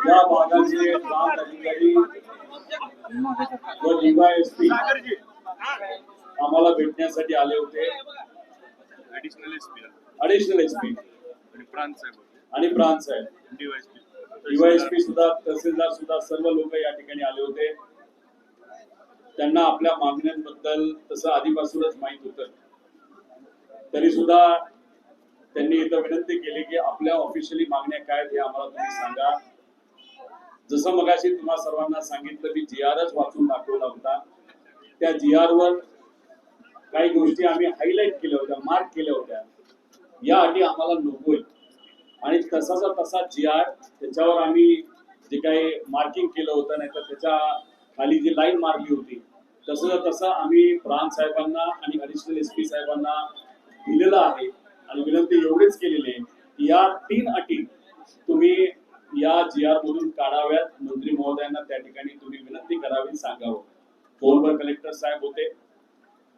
या भागाचे प्रांत अधिकारी व डीवायएसपी आम्हाला भेटण्यासाठी आले होते. ऍडिशनल एसपी आणि प्रांत साहेब डीवायएसपी सुद्धा, तहसीलदार सुद्धा, सर्व लोक या ठिकाणी आले होते. त्यांना आपल्या मागण्यांबद्दल तसं आधीपासूनच माहित होतं, तरी सुद्धा त्यांनी इथं विनंती केली की आपल्या ऑफिशियली मागण्या काय हे आम्हाला तुम्ही सांगा. जसं मगाशी तुम्हा सर्वांना सांगितलं, मी GRच वाचून दाखवला होता. त्या GR वर काही गोष्टी आम्ही हायलाइट केल्या होत्या, मार्क केल्या होत्या. या अटी आम्हाला नकोय आणि तसाचा तसा GR, त्याच्यावर आम्ही जे काही मार्किंग केलं होतं, नाही तर त्याच्या खाली जी लाईन मारली होती तसं आम्ही प्रांत साहेबांना आणि ऍडिशनल एसपी साहेबांना दिलेलं आहे. आणि विनंती एवढीच केलेली आहे की या 3 अटी तुम्ही या GR मधून काढाव्यात. मंत्री महोदयांना त्या ठिकाणी तुम्ही विनंती करावी, सांगावं. फोनवर कलेक्टर साहेब होते,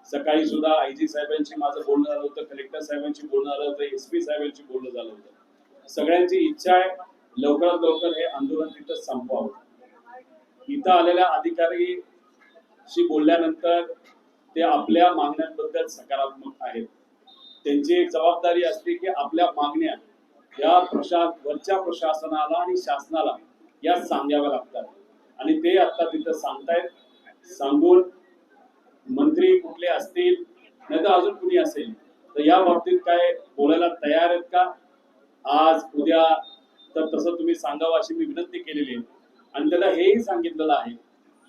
सकाळी सुद्धा IG साहेबांशी माझं बोलणं झालं होतं, कलेक्टर साहेबांशी बोलणं झालं होतं, SP साहेबांशी बोलणं झालं होतं. सगळ्यांची इच्छा आहे लवकरात लवकर हे आंदोलन तिथं संपवावं. इथं आलेल्या अधिकारीशी बोलल्यानंतर ते आपल्या मागण्यांबद्दल सकारात्मक आहेत. त्यांची एक जबाबदारी असते की आपल्या मागण्या या वरच्या प्रशासनाला आणि शासनाला या सांगाव्या लागतात आणि ते आता तिथं सांगतायत. सांगून मंत्री कुठले असतील नाही तर अजून कुणी असेल तर या बाबतीत काय बोलायला तयार आहेत का आज उद्या, तर तसं तुम्ही सांगावं अशी मी विनंती केलेली आहे. आणि त्याला हेही सांगितलेलं आहे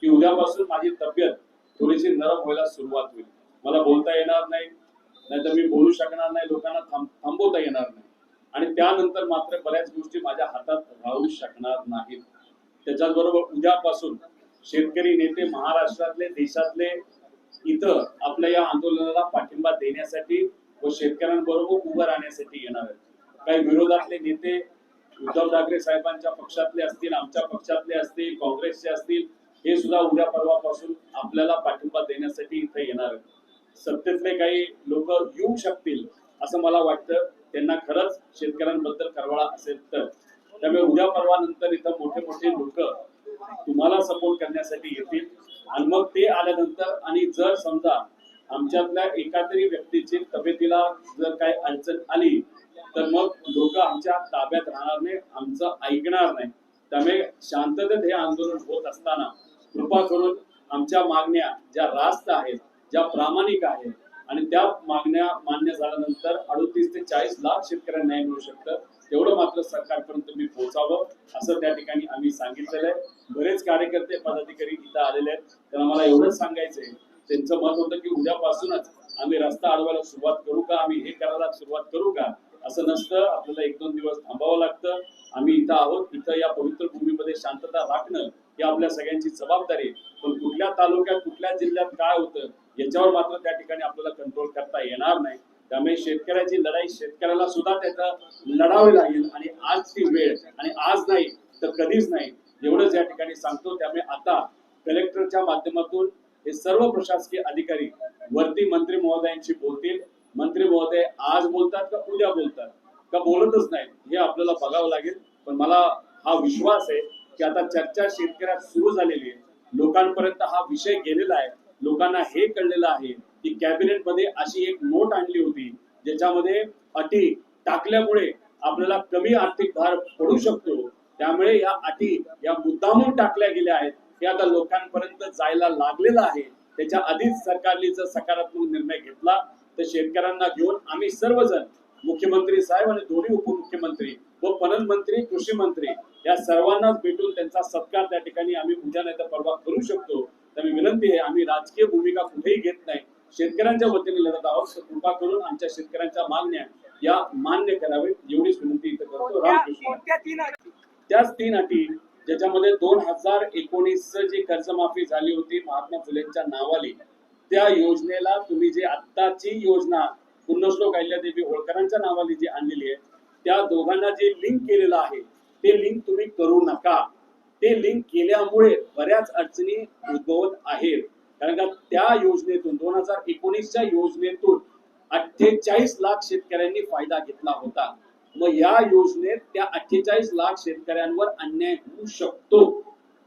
की उद्यापासून माझी तब्येत थोडीशी नरम व्हायला सुरुवात होईल. मला बोलता येणार नाही, नाहीतर मी बोलू शकणार नाही, लोकांना थांबवता येणार नाही आणि त्यानंतर मात्र बऱ्याच गोष्टी माझ्या हातात राहू शकणार नाहीत. त्याच्याबरोबर उद्यापासून शेतकरी नेते महाराष्ट्रातले, देशातले इथं आपल्या या आंदोलनाला पाठिंबा देण्यासाठी व शेतकऱ्यांबरोबर उभं राहण्यासाठी येणार आहेत. काही विरोधातले नेते उद्धव ठाकरे साहेबांच्या पक्षातले असतील, आमच्या पक्षातले असतील, काँग्रेसचे असतील, हे सुद्धा उद्या परवापासून आपल्याला पाठिंबा देण्यासाठी इथे येणार आहेत. सत्तेतले काही लोक येऊ शकतील असं मला वाटतं, त्यांना खरंच शेतकऱ्यांबद्दल करवाळा असेल तर. त्यामुळे उद्या परवा नंतर इथं मोठे मोठे लोक तुम्हाला सपोर्ट करण्यासाठी येतील आणि मग ते आल्यानंतर आणि जर समजा आमच्यातल्या एखाद्या व्यक्तीची तब्येतीला जर काही अडचण आली तर मग लोक आमच्या ताब्यात राहणार नाही, आमचं ऐकणार नाही. त्यामुळे शांततेत हे आंदोलन होत असताना कृपा करून आमच्या मागण्या ज्या रास्त आहेत, ज्या प्रामाणिक आहेत आणि त्या मागण्या मान्य झाल्यानंतर 38 ते 40 लाख शेतकऱ्यांना न्याय मिळू शकतं, तेवढं मात्र सरकारपर्यंत तुम्ही पोहोचावं असं त्या ठिकाणी आम्ही सांगितलेलं आहे. बरेच कार्यकर्ते पदाधिकारी इथं आलेले आहेत, त्यांना मला एवढंच सांगायचंय, त्यांचं मत होतं की उद्यापासूनच आम्ही रस्ता अडवायला सुरुवात करू का, आम्ही हे करायला सुरुवात करू का. असं नसतं, आपल्याला 1-2 दिवस थांबावं लागतं. आम्ही इथं आहोत, इथं या पवित्र भूमीमध्ये शांतता राखणं ही आपल्या सगळ्यांची जबाबदारी. पण कुठल्या तालुक्यात कुठल्या जिल्ह्यात काय होतं याच्यावर मात्र त्या ठिकाणी आपल्याला कंट्रोल करता येणार नाही. त्यामुळे शेतकऱ्याची लढाई शेतकऱ्याला सुद्धा त्याचं लढावी लागेल आणि आजची वेळ आणि आज नाही तर कधीच नाही एवढंच या ठिकाणी सांगतो. त्यामुळे आता कलेक्टरच्या माध्यमातून हे सर्व प्रशासकीय अधिकारी वरती मंत्री महोदयांशी बोलतील. मंत्री महोदय आज बोलतात का उद्या बोलतात का बोलतच नाही हे आपल्याला बघावं लागेल. पण मला हा विश्वास आहे की आता चर्चा शेतकऱ्यात सुरू झालेली आहे, लोकांपर्यंत हा विषय गेलेला आहे, लोकांना हे कळलेलं आहे की कॅबिनेट मध्ये अशी एक नोट आणली होती ज्याच्यामध्ये अटी टाकल्यामुळे आपल्याला कमी आर्थिक भार पडू शकतो. त्यामुळे या अटी या मुद्दामून टाकल्या गेल्या आहेत, हे आता लोकांपर्यंत जायला लागलेलं आहे. त्याच्या आधीच सरकारने जर सकारात्मक निर्णय घेतला तर शेतकऱ्यांना घेऊन आम्ही सर्वजण, मुख्यमंत्री साहेब आणि दोन्ही उपमुख्यमंत्री व पणन मंत्री, कृषी मंत्री या सर्वांनाच भेटून त्यांचा सत्कार त्या ठिकाणी आम्ही उद्या नाही तर परवा करू शकतो. त्यामुळे विनंती आहे, आम्ही राजकीय भूमिका कुठेही घेत नाही, शेतकऱ्यांच्या वतीने लढत आहोत. कृपा करून आमच्या शेतकऱ्यांच्या मागण्या या मान्य करावे एवढीच विनंती इथं करतो. रामकृष्ण. त्याच 3 अटी ज्याच्यामध्ये 2019 जी कर्जमाफी झाली होती महात्मा फुलेंच्या नावाली, त्या योजनेला तुम्ही जे आत्ताची योजना पुण्यश्लोक अहिल्यादेवी होळकरांच्या नावाने जी आणलेली आहे त्या दोघांना जे लिंक केलेलं आहे ते लिंक तुम्ही करू नका. ते लिंक केल्यामुळे बऱ्याच अडचणी उद्भवत आहेत. कारण का त्या योजनेतून 2019च्या योजनेतून 48 लाख शेतकऱ्यांनी फायदा घेतला होता. मग या योजनेत त्या 48 लाख शेतकऱ्यांवर अन्याय होऊ शकतो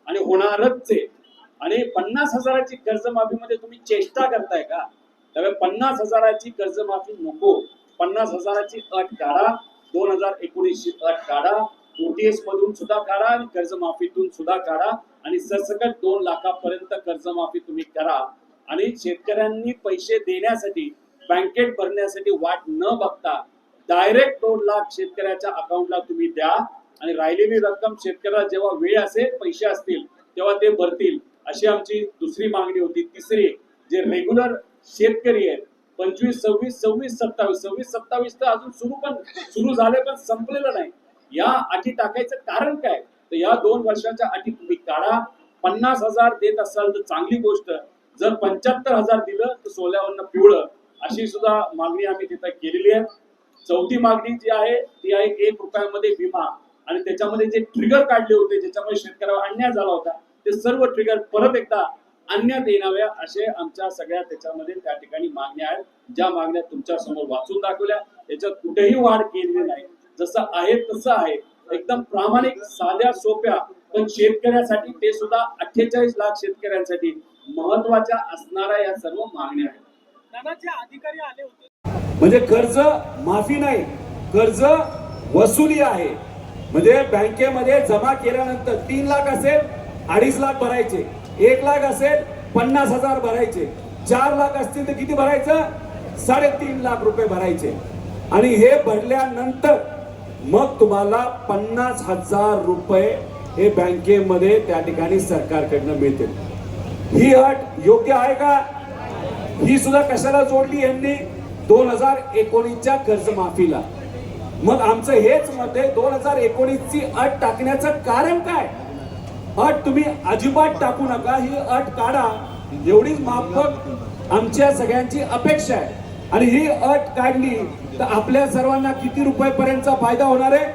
आणि होणारच आहे. आणि 50,000ची कर्जमाफीमध्ये तुम्ही चेष्टा करताय का? त्यामुळे 50,000ची कर्जमाफी नको. 50,000ची अट काढा. 2019ची अट काढा. ओटीएस मधून सुद्धा काढा आणि कर्जमाफीतून सुद्धा काढा आणि सरसकट 2 लाखापर्यंत कर्जमाफी तुम्ही करा. आणि शेतकऱ्यांनी पैसे देण्यासाठी बँकेत भरण्यासाठी वाट न बघता डायरेक्ट 2 लाख शेतकऱ्याच्या अकाउंटला तुम्ही द्या आणि राहिलेली रक्कम शेतकऱ्याला जेव्हा वेळ असेल, पैसे असतील तेव्हा ते भरतील, अशी आमची दुसरी मागणी होती. तिसरी, जे रेग्युलर शेतकरी आहेत 25, 26, 26, 27, 26, 27 तर अजून सुरू झाले पण संपलेलं नाही. या अटी टाकायचं कारण काय? तर या 2 वर्षाच्या अटी तुम्ही काढा. 50,000 देत असाल तर चांगली गोष्ट, जर 75,000 दिलं तर सोल्यावरनं पिवळं, अशी सुद्धा मागणी आम्ही तिथं केलेली आहे. चौथी मागणी जी आहे ती आहे 1 रुपयामध्ये विमा आणि त्याच्यामध्ये जे ट्रिगर काढले होते ज्याच्यामुळे शेतकऱ्यावर अन्याय झाला होता ते सर्व ट्रिगर परत एकदा आणण्यात येणाव्या असे आमच्या सगळ्या त्याच्यामध्ये त्या ठिकाणी मागण्या आहेत. ज्या मागण्या तुमच्या समोर वाचून दाखवल्या, याच्यात कुठेही वाढ केलेली नाही. जसं आहे तसं आहे, एकदम प्रामाणिक, साध्या सोप्या, पण शेतकऱ्यासाठी ते सुद्धा 48 लाख शेतकऱ्यांसाठी महत्वाच्या असणाऱ्या या सर्व मागण्या आहेत. अधिकारी आले होते म्हणजे कर्ज माफी नाही, कर्ज वसुली आहे. म्हणजे बँकेमध्ये जमा केल्यानंतर 3 लाख असेल 2.5 लाख भरायचे, 1 लाख असेल 50,000 भरायचे, 4 लाख असतील तर किती भरायचं? 3.5 लाख रुपये भरायचे. आणि हे भरल्यानंतर मग तुम्हाला 50,000 रुपये हे बँकेमध्ये त्या ठिकाणी सरकारकडनं मिळतील. ही अट योग्य आहे का? ही सुद्धा कशाला जोडली यांनी? 2019च्या कर्जमाफीला. मग आमचं हेच मत आहे, 2019ची अट टाकण्याचं कारण काय? अट तुम्ही अजिबात टाकू नका, ही अट काढा, एवढीच माफक आमच्या सगळ्यांची अपेक्षा आहे. आणि ही अट काढली तर आपल्या सर्वांना किती रुपयापर्यंतचा फायदा होणार आहे?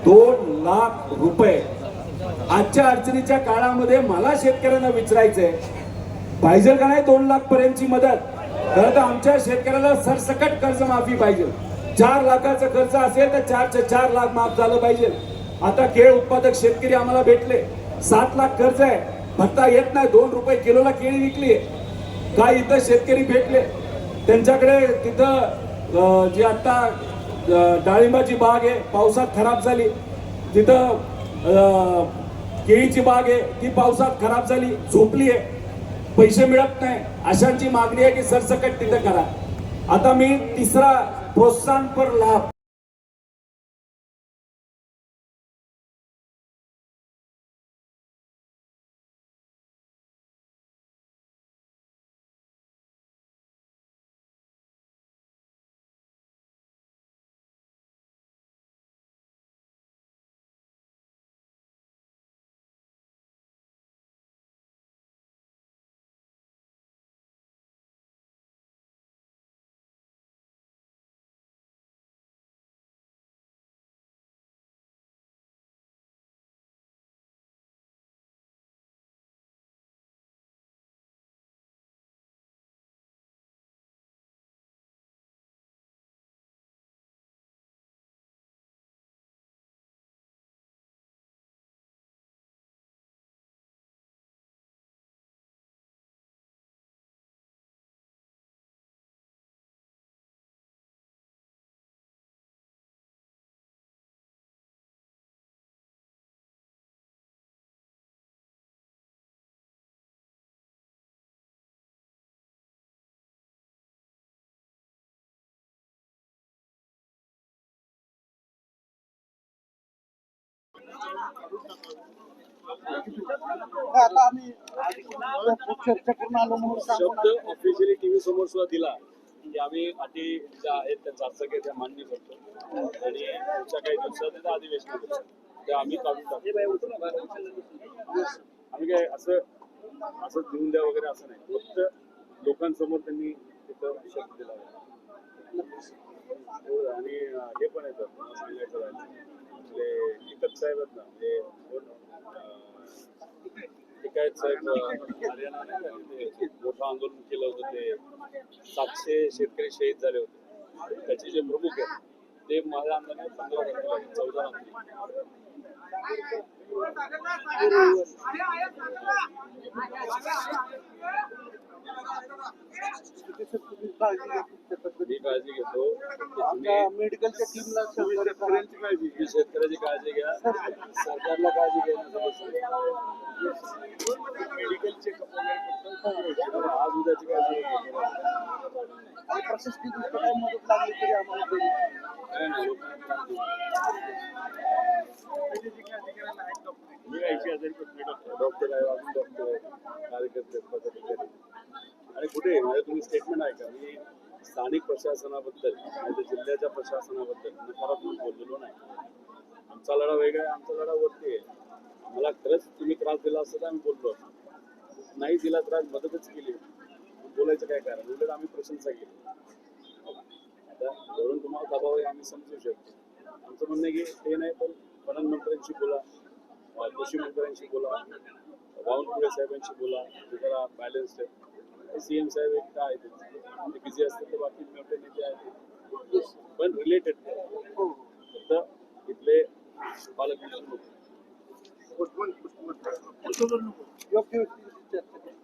2 लाख रुपये. आजच्या अडचणीच्या काळामध्ये मला शेतकऱ्यांना विचारायचंय, पाहिजे का नाही 2 लाख पर्यंतची मदत? तर आमच्या शेतकऱ्याला सरसकट कर्जमाफी पाहिजे. 4 लाखाचं कर्ज असेल तर 4 लाख माफ झालं पाहिजे. आता केळ उत्पादक शेतकरी आम्हाला भेटले, 7 लाख कर्ज आहे, भरता येत नाही, 2 रुपये किलोला केळी विकली. काय इथं शेतकरी भेटले, त्यांच्याकडे तिथं जी आता डाळिंबाची बाग आहे पावसात खराब झाली, तिथं केळीची बाग आहे ती पावसात खराब झाली, झोपली आहे, पैसे मिळत नाही. अशांची मागणी आहे की सरसकट तिथं करा. आता मी तिसरा, प्रोत्साहनपर लाभ. आता आम्ही चर्चा करून आलो म्हणून शब्द ऑफिशियली टीव्ही समोर सुद्धा दिला की आम्ही अटी ज्या आहेत त्या चाचक्या त्या मान्य करतो आणि पुढच्या काही दिवसात त्याचं अधिवेशन होतं ते आम्ही काढून टाकतो. आम्ही काय असं देऊन द्या वगैरे असं नाही, फक्त लोकांसमोर त्यांनी तिथं शब्द दिला आणि हे पण येतं सांगायचं राहिलं एकच साहेब आहेत ना, म्हणजे टिकायत साहेब हरियाणा मोठं आंदोलन केलं होतं, ते 700 शेतकरी शहीद झाले होते. त्याचे जे प्रमुख आहेत ते माझ्या अंदाने 15 तारखेला 14 रात्री तुम्ही काळजी घ्या तुमच्या तब्येतीची. मी काळजी घेतो तुम्ही आमच्या मेडिकलच्या टीमला सहकार्य करा. तुम्ही शेतकऱ्याची काळजी घ्या सरकारला काळजी घ्यायला मेडिकल चेकअप वगैरे आज उद्याची काळजी घ्या. आणि प्रशासकीय दृष्ट्या काही मदत लागली तरी आम्हाला कळवा. काय नाही मी 80,000 डॉक्टर आहे अजून डॉक्टर आहे कार्यकर्ते पदाधिकारी आणि कुठे म्हणजे तुम्ही स्टेटमेंट आहे का मी स्थानिक प्रशासनाबद्दल म्हणजे जिल्ह्याच्या प्रशासनाबद्दल नकारात्मक बोललेलो नाही. आमचा लढा वेगळा आहे आमचा लढा वरती आहे. मला खरंच तुम्ही त्रास दिला असता तर आम्ही बोललो असतो. नाही दिला त्रास मदतच केली बोलायचं काय कारण उलट आम्ही प्रशंसा केली. आता धरून तुम्हाला दबाव आहे आम्ही समजू शकतो. आमचं म्हणणं आहे की ते नाही पण प्रधानमंत्र्यांशी बोला कृषी मंत्र्यांशी बोला बावनकुळे साहेबांशी बोला ते जरा बॅलन्स्ड आहे. सीएम साहेब एक काय आहे ते बिझी असतात तर बाकी मोठे नेते आहेत पण रिलेटेड फक्त इथले पालकमंत्री योग्य व्यक्तीची चर्चा करा.